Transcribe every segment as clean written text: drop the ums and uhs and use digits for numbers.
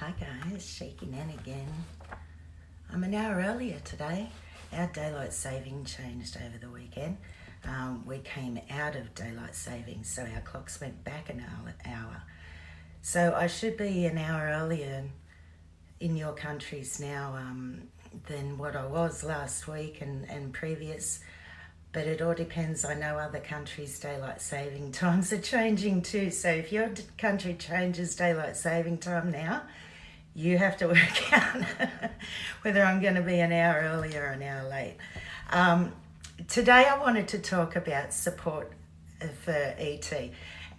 Hi guys, Shaky Nan again. I'm an hour earlier today. Our daylight saving changed over the weekend. We came out of daylight saving, so our clocks went back an hour. So I should be an hour earlier in your countries now than what I was last week and previous. But it all depends. I know other countries' daylight saving times are changing too. So if your country changes daylight saving time now, you have to work out whether I'm going to be an hour early or an hour late. Today I wanted to talk about support for ET.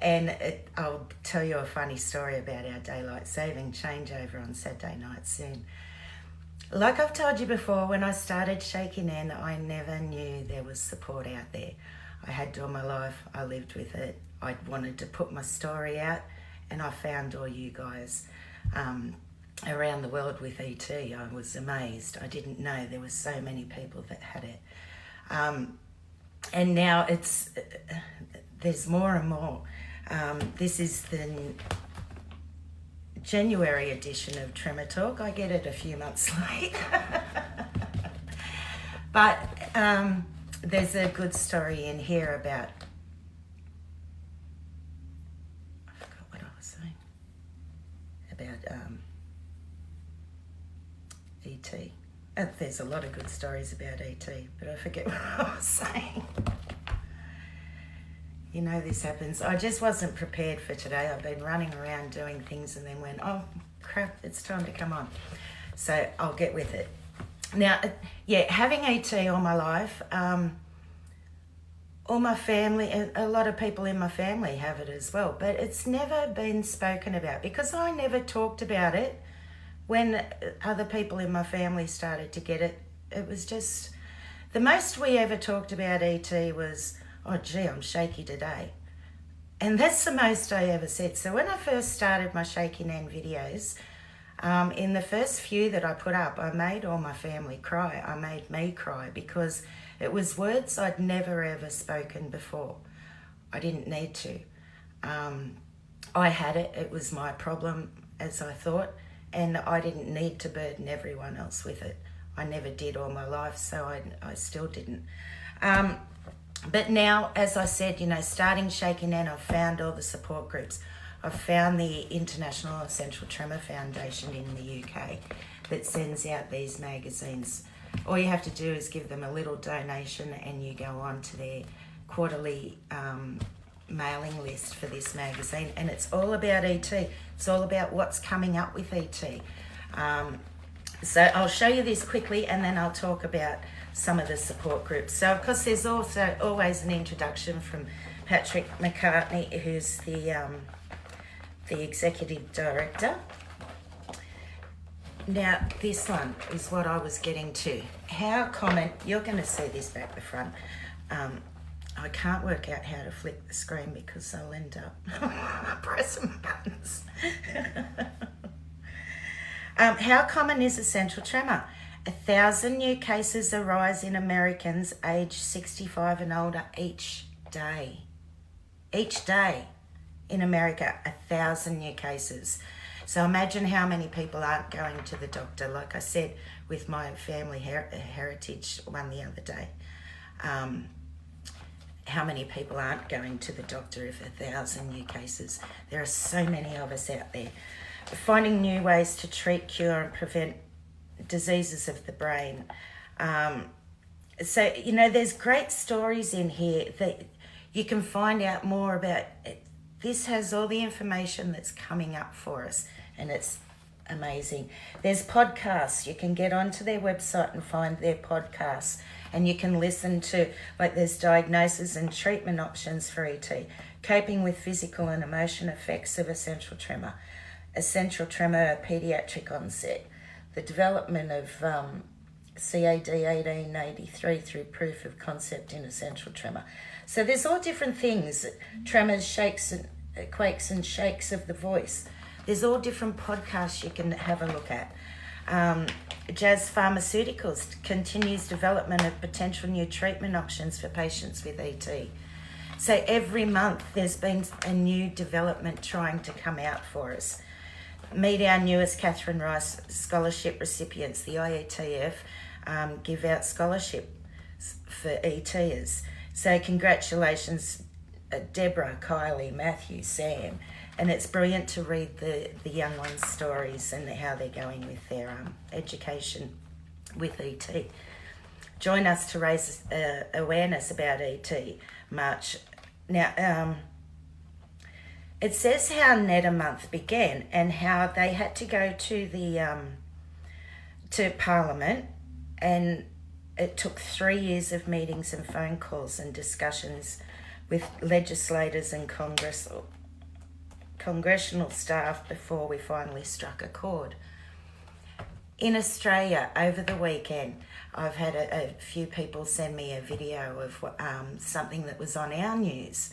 And I'll tell you a funny story about our daylight saving changeover on Saturday night soon. Like I've told you before, when I started Shaky Nan, I never knew there was support out there. I had all my life, I lived with it. I wanted to put my story out, and I found all you guys around the world with ET. I was amazed. I didn't know there were so many people that had it. And now there's more and more. This is the January edition of Tremor Talk. I get it a few months late. But there's a good story in here about, I forgot what I was saying, about ET. There's a lot of good stories about ET, but I forget what I was saying. You know this happens. I just wasn't prepared for today. I've been running around doing things and then went, oh crap, it's time to come on. So I'll get with it. Now, yeah, having ET all my life, all my family, and a lot of people in my family have it as well, but it's never been spoken about because I never talked about it. When other people in my family started to get it, it was just, the most we ever talked about ET was, oh gee, I'm shaky today. And that's the most I ever said. So when I first started my Shaky Nan videos, in the first few that I put up, I made all my family cry. I made me cry because it was words I'd never ever spoken before. I didn't need to. I had it. It was my problem, as I thought, and I didn't need to burden everyone else with it. I never did all my life, so I still didn't. But now, as I said, you know, starting Shaky Nan, I've found all the support groups. I've found the International Essential Tremor Foundation in the UK that sends out these magazines. All you have to do is give them a little donation and you go on to their quarterly mailing list for this magazine. And it's all about ET. It's all about what's coming up with ET. So I'll show you this quickly and then I'll talk about some of the support groups. So of course there's also always an introduction from Patrick McCartney, who's the executive director. Now this one is what I was getting to. How common, you're going to see this back the front. I can't work out how to flick the screen because I'll end up pressing buttons. How common is essential tremor? 1,000 new cases arise in Americans aged 65 and older each day. Each day in America, 1,000 new cases. So imagine how many people aren't going to the doctor. Like I said with my family heritage one the other day. How many people aren't going to the doctor if 1,000 new cases? There are so many of us out there. Finding new ways to treat, cure and prevent diseases of the brain. So, you know, there's great stories in here that you can find out more about. This has all the information that's coming up for us and it's amazing. There's podcasts. You can get onto their website and find their podcasts and you can listen to, like there's diagnosis and treatment options for ET, coping with physical and emotion effects of essential tremor a pediatric onset, the development of CAD 1883 through proof of concept in essential tremor. So there's all different things, tremors, shakes, and quakes and shakes of the voice. There's all different podcasts you can have a look at. Jazz Pharmaceuticals continues development of potential new treatment options for patients with ET. So every month there's been a new development trying to come out for us. meet our newest Catherine Rice Scholarship recipients. The IETF give out scholarships for ETers. So congratulations, Deborah, Kylie, Matthew, Sam. And it's brilliant to read the young ones' stories and how they're going with their education with ET. Join us to raise awareness about ET March. Now, it says how NEDA Month began and how they had to go to the to Parliament, and it took 3 years of meetings and phone calls and discussions with legislators and congressional staff before we finally struck a chord. In Australia, over the weekend, I've had a few people send me a video of something that was on our news.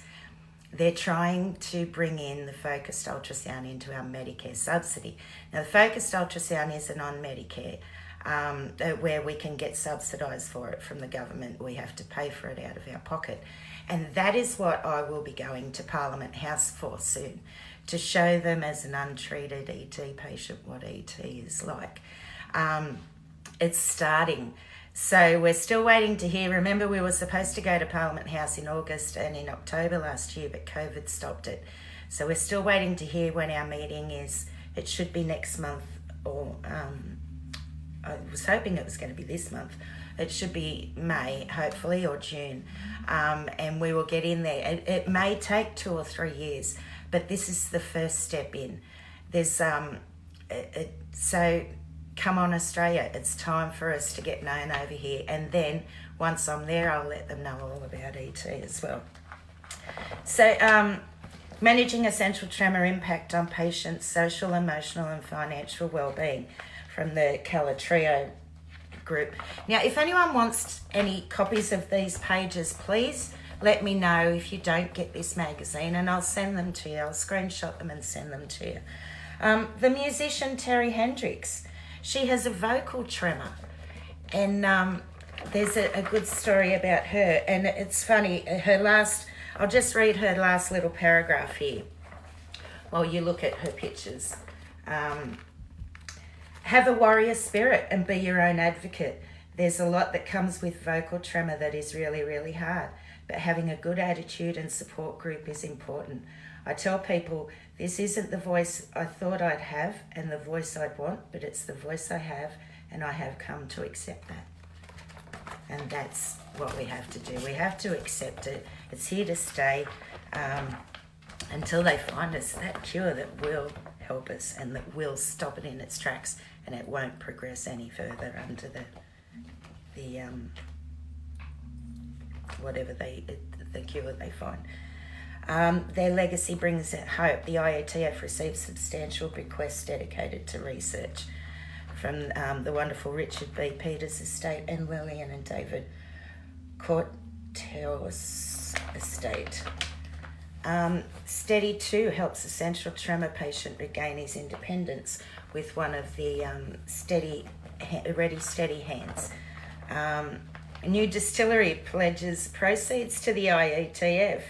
They're trying to bring in the focused ultrasound into our Medicare subsidy. Now, the focused ultrasound isn't on Medicare, where we can get subsidised for it from the government. We have to pay for it out of our pocket. And that is what I will be going to Parliament House for soon, to show them as an untreated ET patient what ET is like. It's starting. So we're still waiting to hear. Remember, we were supposed to go to Parliament House in August and in October last year, but COVID stopped it. So we're still waiting to hear when our meeting is. It should be next month, or I was hoping it was going to be this month. It should be May, hopefully, or June. And we will get in there. It may take 2 or 3 years, but this is the first step in. There's so come on, Australia, it's time for us to get known over here. And then once I'm there, I'll let them know all about ET as well. So managing essential tremor impact on patients' social, emotional and financial wellbeing from the Calatrio group. Now, if anyone wants any copies of these pages, please let me know if you don't get this magazine and I'll send them to you. I'll screenshot them and send them to you. The musician Terry Hendricks, she has a vocal tremor, and there's a good story about her, and it's funny, I'll just read her last little paragraph here while you look at her pictures. Have a warrior spirit and be your own advocate. There's a lot that comes with vocal tremor that is really, really hard, but having a good attitude and support group is important. I tell people this isn't the voice I thought I'd have and the voice I'd want, but it's the voice I have, and I have come to accept that. And that's what we have to do. We have to accept it. It's here to stay until they find us that cure that will help us and that will stop it in its tracks, and it won't progress any further under the cure they find. Their legacy brings hope. The IETF receives substantial bequests dedicated to research from the wonderful Richard B. Peters estate and Lillian and David Cortell's estate. Steady 2 helps a central tremor patient regain his independence with one of the Ready Steady hands. A new distillery pledges proceeds to the IETF.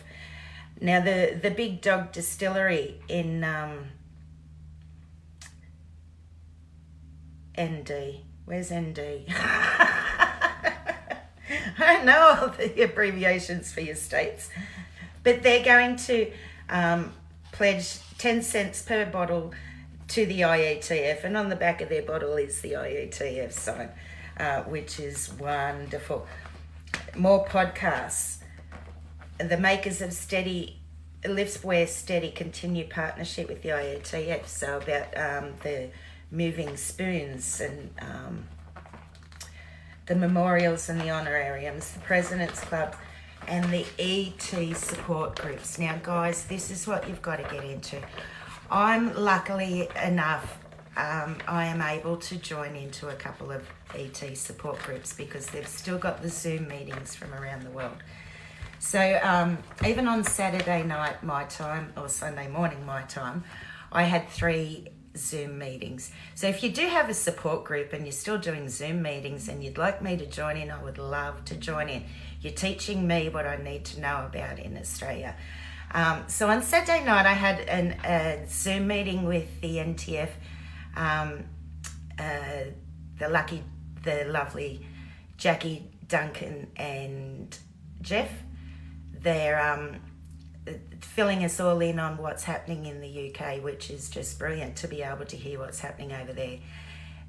Now, the Big Dog Distillery in ND. Where's ND? I don't know all the abbreviations for your states. But they're going to pledge 10 cents per bottle to the IETF. And on the back of their bottle is the IETF sign, which is wonderful. More podcasts. The makers of Liftwear Steady continue partnership with the IETF. So about the moving spoons and the memorials and the honorariums, the President's Club and the ET support groups. Now, guys, this is what you've got to get into. I'm luckily enough, I am able to join into a couple of ET support groups because they've still got the Zoom meetings from around the world. So even on Saturday night my time or Sunday morning my time, I had 3 Zoom meetings. So if you do have a support group and you're still doing Zoom meetings and you'd like me to join in, I would love to join in. You're teaching me what I need to know about in Australia. So on Saturday night, I had a Zoom meeting with the NTF, the lovely Jackie, Duncan, and Jeff. They're filling us all in on what's happening in the UK, which is just brilliant to be able to hear what's happening over there.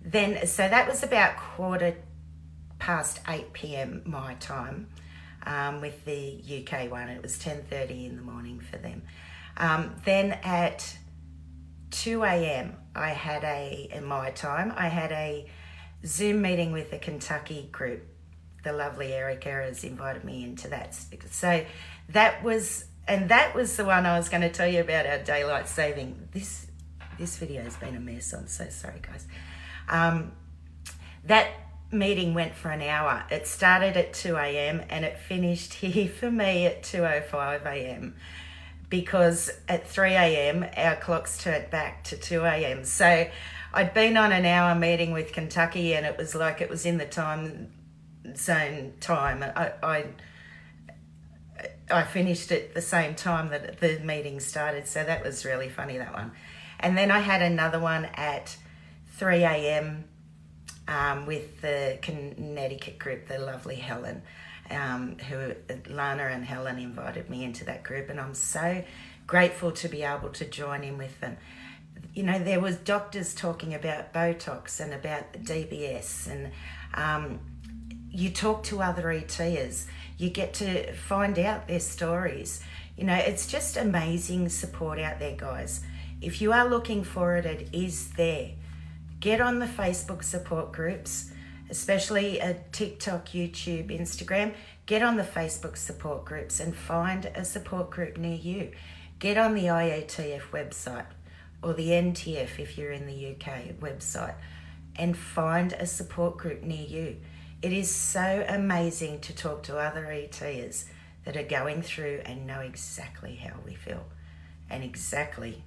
Then, so that was about 8:15 p.m. my time. With the UK one, it was 10:30 in the morning for them. Then at 2 a.m. in my time, I had a Zoom meeting with the Kentucky group. The lovely Erica has invited me into that. So that was the one I was going to tell you about, our daylight saving. This video has been a mess. I'm so sorry, guys. That meeting went for an hour. It started at 2 a.m. and it finished here for me at 2:05 a.m. because at 3 a.m. our clocks turned back to 2 a.m. So I'd been on an hour meeting with Kentucky and it was like it was in the time zone time. I finished at the same time that the meeting started, so that was really funny, that one. And then I had another one at 3 a.m. With the Connecticut group, the lovely Helen, who Lana and Helen invited me into that group, and I'm so grateful to be able to join in with them. You know, there was doctors talking about Botox and about the DBS, and you talk to other ETers, you get to find out their stories. You know, it's just amazing support out there, guys. If you are looking for it, it is there. Get on the Facebook support groups, especially TikTok, YouTube, Instagram. Get on the Facebook support groups and find a support group near you. Get on the IATF website or the NTF if you're in the UK website and find a support group near you. It is so amazing to talk to other ETers that are going through and know exactly how we feel and exactly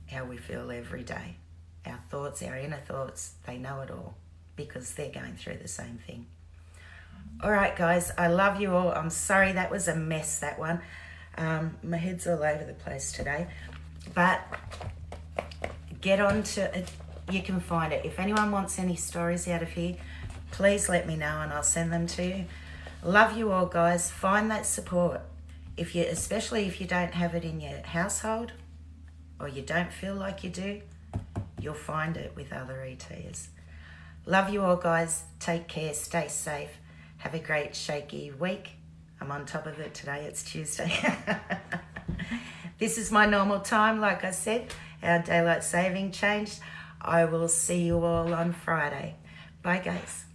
how we feel every day. Our thoughts, our inner thoughts, they know it all because they're going through the same thing. All right, guys, I love you all. I'm sorry that was a mess, that one. My head's all over the place today. But get on to it. You can find it. If anyone wants any stories out of here, please let me know and I'll send them to you. Love you all, guys. Find that support. Especially if you don't have it in your household or you don't feel like you do, you'll find it with other ETers. Love you all, guys. Take care. Stay safe. Have a great shaky week. I'm on top of it today. It's Tuesday. This is my normal time. Like I said, our daylight saving changed. I will see you all on Friday. Bye, guys.